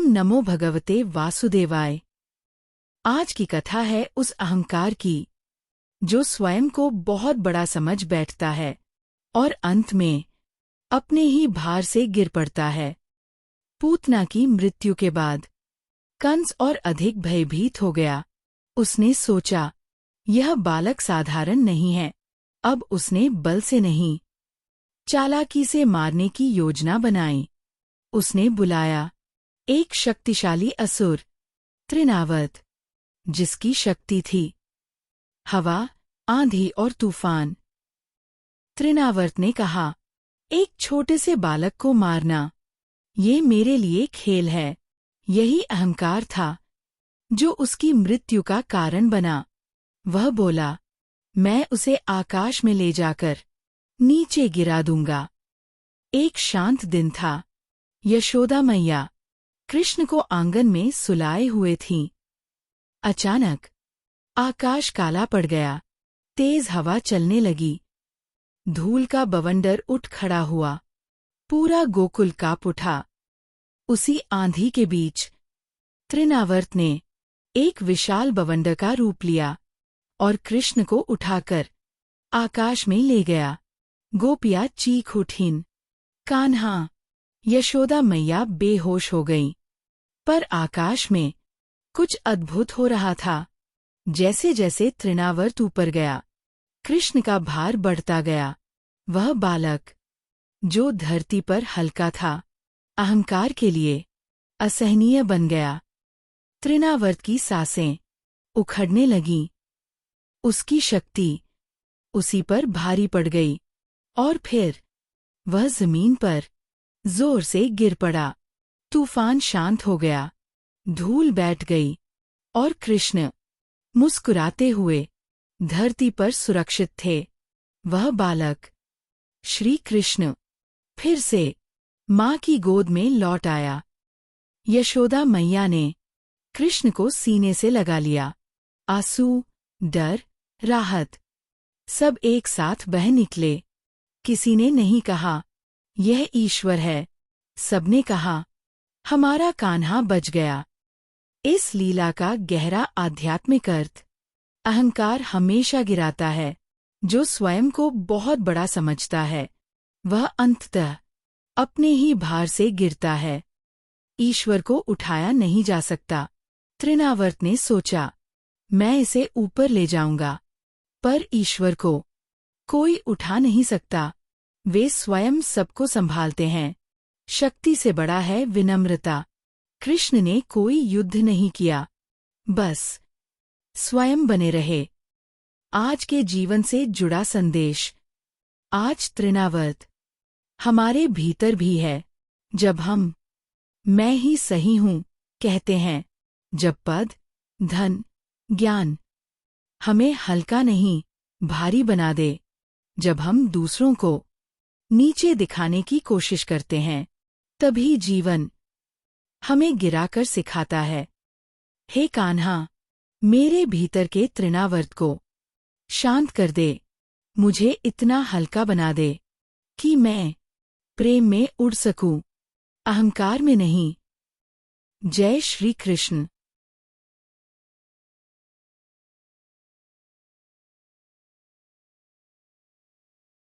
ओम नमो भगवते वासुदेवाय। आज की कथा है उस अहंकार की जो स्वयं को बहुत बड़ा समझ बैठता है और अंत में अपने ही भार से गिर पड़ता है। पूतना की मृत्यु के बाद कंस और अधिक भयभीत हो गया। उसने सोचा, यह बालक साधारण नहीं है। अब उसने बल से नहीं, चालाकी से मारने की योजना बनाई। उसने बुलाया एक शक्तिशाली असुर, त्रिनावर्त, जिसकी शक्ति थी हवा, आंधी और तूफान। त्रिनावर्त ने कहा, एक छोटे से बालक को मारना, ये मेरे लिए खेल है। यही अहंकार था जो उसकी मृत्यु का कारण बना। वह बोला, मैं उसे आकाश में ले जाकर नीचे गिरा दूंगा। एक शांत दिन था। यशोदा मैया कृष्ण को आंगन में सुलाए हुए थीं। अचानक आकाश काला पड़ गया। तेज हवा चलने लगी। धूल का बवंडर उठ खड़ा हुआ। पूरा गोकुल कांप उठा। उसी आंधी के बीच त्रिनावर्त ने एक विशाल बवंडर का रूप लिया और कृष्ण को उठाकर आकाश में ले गया। गोपियाँ चीख उठीं, कान्हा। यशोदा मैया बेहोश हो गईं। पर आकाश में कुछ अद्भुत हो रहा था। जैसे जैसे त्रिनावर्त ऊपर गया, कृष्ण का भार बढ़ता गया। वह बालक जो धरती पर हल्का था, अहंकार के लिए असहनीय बन गया। त्रिनावर्त की सांसें उखड़ने लगीं। उसकी शक्ति उसी पर भारी पड़ गई और फिर वह जमीन पर जोर से गिर पड़ा। तूफान शांत हो गया। धूल बैठ गई और कृष्ण मुस्कुराते हुए धरती पर सुरक्षित थे। वह बालक, श्री कृष्ण, फिर से माँ की गोद में लौट आया। यशोदा मैया ने कृष्ण को सीने से लगा लिया। आंसू, डर, राहत सब एक साथ बह निकले। किसी ने नहीं कहा, यह ईश्वर है। सबने कहा, हमारा कान्हा बच गया। इस लीला का गहरा आध्यात्मिक अर्थ, अहंकार हमेशा गिराता है। जो स्वयं को बहुत बड़ा समझता है, वह अंततः अपने ही भार से गिरता है। ईश्वर को उठाया नहीं जा सकता। त्रिनावर्त ने सोचा, मैं इसे ऊपर ले जाऊंगा, पर ईश्वर को कोई उठा नहीं सकता। वे स्वयं सबको संभालते हैं। शक्ति से बड़ा है विनम्रता। कृष्ण ने कोई युद्ध नहीं किया, बस स्वयं बने रहे। आज के जीवन से जुड़ा संदेश। आज त्रिनावर्त हमारे भीतर भी है। जब हम मैं ही सही हूं कहते हैं, जब पद, धन, ज्ञान हमें हल्का नहीं भारी बना दे, जब हम दूसरों को नीचे दिखाने की कोशिश करते हैं, तभी जीवन हमें गिराकर सिखाता है। हे कान्हा, मेरे भीतर के त्रिनावर्त को शांत कर दे। मुझे इतना हल्का बना दे कि मैं प्रेम में उड़ सकूं, अहंकार में नहीं। जय श्री कृष्ण।